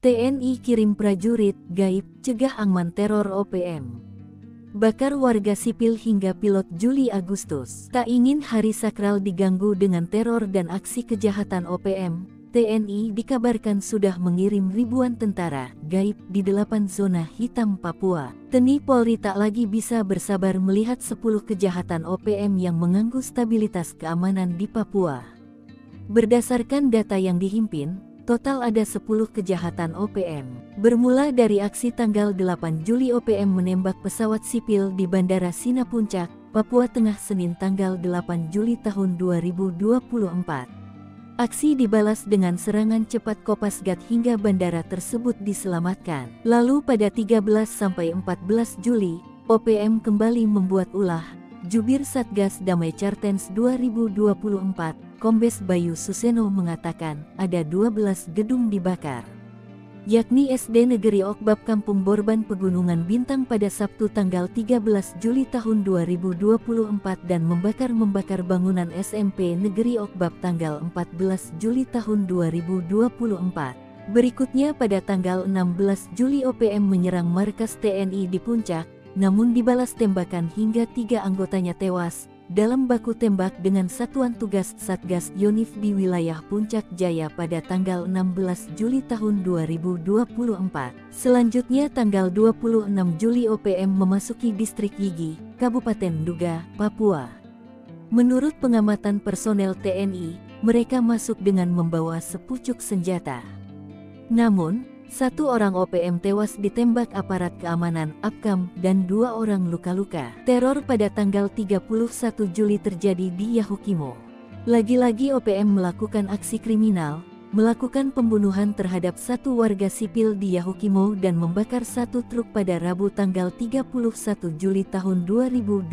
TNI kirim prajurit gaib cegah angman teror OPM. Bakar warga sipil hingga pilot Juli-Agustus. Tak ingin hari sakral diganggu dengan teror dan aksi kejahatan OPM, TNI dikabarkan sudah mengirim ribuan tentara gaib di 8 zona hitam Papua. TNI Polri tak lagi bisa bersabar melihat 10 kejahatan OPM yang mengganggu stabilitas keamanan di Papua. Berdasarkan data yang dihimpin, total ada 10 kejahatan OPM. Bermula dari aksi tanggal 8 Juli OPM menembak pesawat sipil di Bandara Sina Puncak, Papua Tengah Senin tanggal 8 Juli tahun 2024. Aksi dibalas dengan serangan cepat Kopasgat hingga bandara tersebut diselamatkan. Lalu pada 13-14 Juli, OPM kembali membuat ulah. Jubir Satgas Damai Cartens 2024, Kombes Bayu Suseno mengatakan ada 12 gedung dibakar, yakni SD Negeri Okbab Kampung Borban Pegunungan Bintang pada Sabtu tanggal 13 Juli tahun 2024 dan membakar bangunan SMP Negeri Okbab tanggal 14 Juli tahun 2024. Berikutnya pada tanggal 16 Juli OPM menyerang markas TNI di Puncak, namun dibalas tembakan hingga 3 anggotanya tewas dalam baku tembak dengan Satuan Tugas Satgas Yonif di wilayah Puncak Jaya pada tanggal 16 Juli tahun 2024. Selanjutnya tanggal 26 Juli OPM memasuki distrik Yigi, Kabupaten Nduga, Papua. Menurut pengamatan personel TNI, mereka masuk dengan membawa sepucuk senjata. Namun, 1 orang OPM tewas ditembak aparat keamanan APKAM dan 2 orang luka-luka. Teror pada tanggal 31 Juli terjadi di Yahukimo. Lagi-lagi OPM melakukan aksi kriminal, melakukan pembunuhan terhadap 1 warga sipil di Yahukimo dan membakar 1 truk pada Rabu tanggal 31 Juli tahun 2024,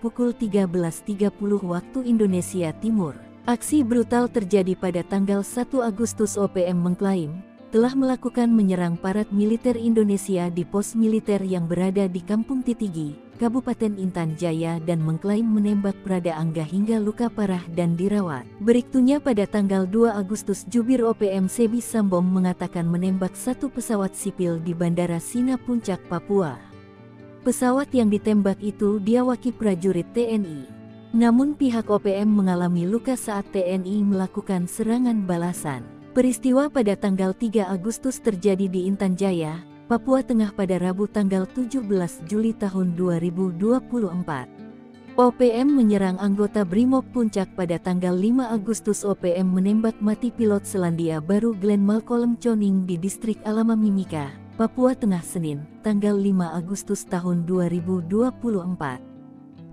pukul 13.30 waktu Indonesia Timur. Aksi brutal terjadi pada tanggal 1 Agustus. OPM mengklaim telah melakukan menyerang parat militer Indonesia di pos militer yang berada di Kampung Titigi, Kabupaten Intan Jaya dan mengklaim menembak Prada Angga hingga luka parah dan dirawat. Berikutnya pada tanggal 2 Agustus Jubir OPM Sebi Sambom mengatakan menembak 1 pesawat sipil di Bandara Sina Puncak, Papua. Pesawat yang ditembak itu diawaki prajurit TNI. Namun pihak OPM mengalami luka saat TNI melakukan serangan balasan. Peristiwa pada tanggal 3 Agustus terjadi di Intan Jaya, Papua Tengah pada Rabu tanggal 17 Juli tahun 2024. OPM menyerang anggota Brimob Puncak pada tanggal 5 Agustus. OPM menembak mati pilot Selandia Baru Glenn Malcolm Choning di distrik Alamamimika, Papua Tengah Senin, tanggal 5 Agustus tahun 2024.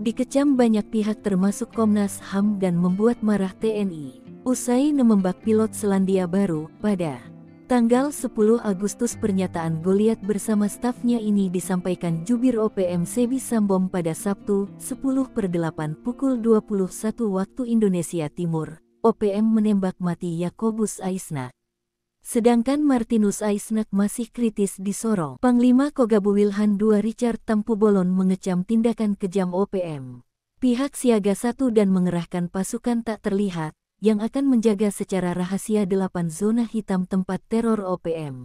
Dikecam banyak pihak termasuk Komnas HAM dan membuat marah TNI. Usai menembak pilot Selandia Baru, pada tanggal 10 Agustus pernyataan Goliat bersama stafnya ini disampaikan Jubir OPM Sebi Sambom pada Sabtu, 10/8 pukul 21 waktu Indonesia Timur. OPM menembak mati Yakobus Aisnak. Sedangkan Martinus Aisnak masih kritis di Sorong. Panglima Kogabu Wilhan II Richard Tampubolon mengecam tindakan kejam OPM. Pihak siaga 1 dan mengerahkan pasukan tak terlihat yang akan menjaga secara rahasia 8 zona hitam tempat teror OPM.